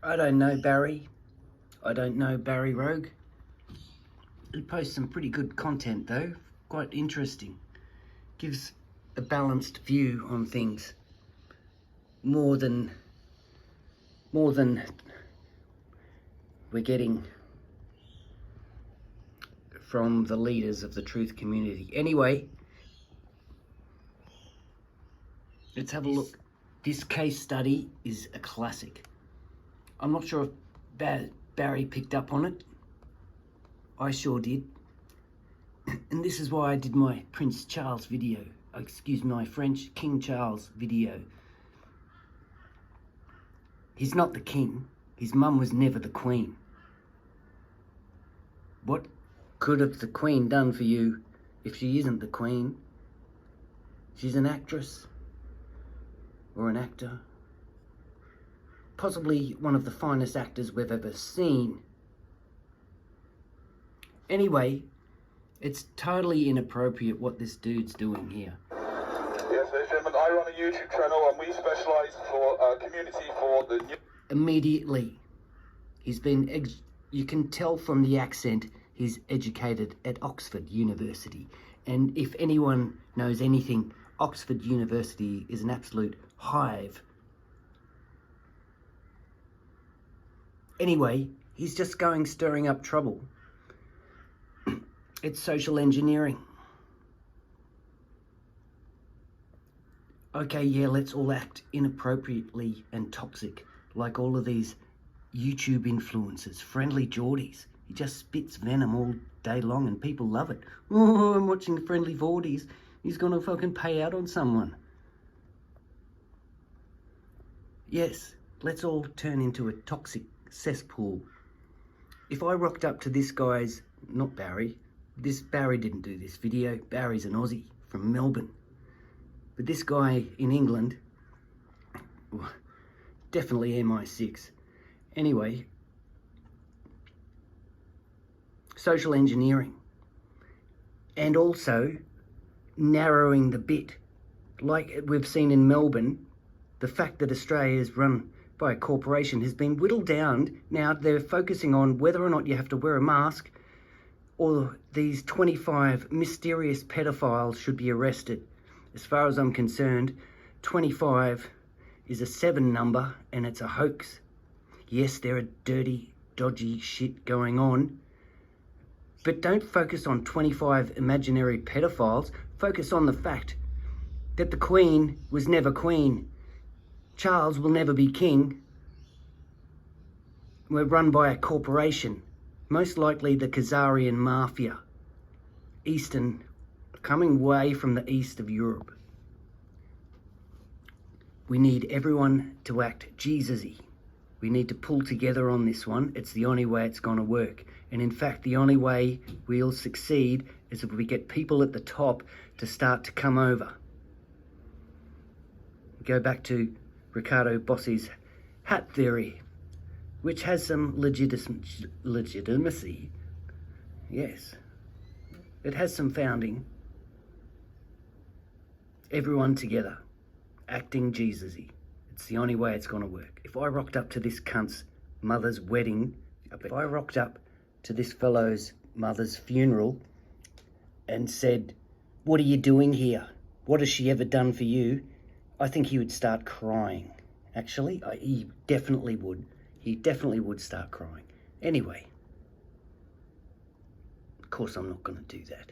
I don't know Barry. I don't know Barry Rogue. He posts some pretty good content though, quite interesting. Gives a balanced view on things. More than we're getting from the leaders of the truth community. Anyway, let's have a look. This case study is a classic. I'm not sure if Barry picked up on it. I sure did. And this is why I did my Prince Charles video. Excuse my French, King Charles video. He's not the king. His mum was never the queen. What could have the queen done for you if she isn't the queen? She's an actress or an actor. Possibly one of the finest actors we've ever seen. Anyway, it's totally inappropriate what this dude's doing here. Yes, ladies and gentlemen, I run a YouTube channel and we specialise for community for the new... Immediately, he's been, you can tell from the accent, he's educated at Oxford University. And if anyone knows anything, Oxford University is an absolute hive. Anyway, he's just stirring up trouble. It's social engineering. Okay, yeah, let's all act inappropriately and toxic, like all of these YouTube influencers, Friendly Geordies. He just spits venom all day long and people love it. Oh, I'm watching Friendly Geordies. He's gonna fucking pay out on someone. Yes, let's all turn into a toxic cesspool. If I rocked up to this guy's, not Barry, Barry didn't do this video. Barry's an Aussie from Melbourne. But this guy in England, definitely MI6. Anyway, social engineering. And also narrowing the bit. Like we've seen in Melbourne, the fact that Australia is run by a corporation has been whittled down. Now they're focusing on whether or not you have to wear a mask, or these 25 mysterious pedophiles should be arrested. As far as I'm concerned, 25 is a 7 number and it's a hoax. Yes, there are dirty, dodgy shit going on, but don't focus on 25 imaginary pedophiles. Focus on the fact that the Queen was never queen. Charles will never be king. We're run by a corporation. Most likely the Khazarian mafia. Eastern, coming way from the east of Europe. We need everyone to act Jesus-y. We need to pull together on this one. It's the only way it's going to work. And in fact, the only way we'll succeed is if we get people at the top to start to come over. Go back to Riccardo Bosi's hat theory, which has some legitimacy. Yes, it has some founding. Everyone together, acting Jesus-y. It's the only way it's going to work. If I rocked up to this cunt's mother's wedding, if I rocked up to this fellow's mother's funeral and said, "What are you doing here? What has she ever done for you?" I think he would start crying. Actually, he definitely would. He definitely would start crying. Anyway, of course I'm not going to do that.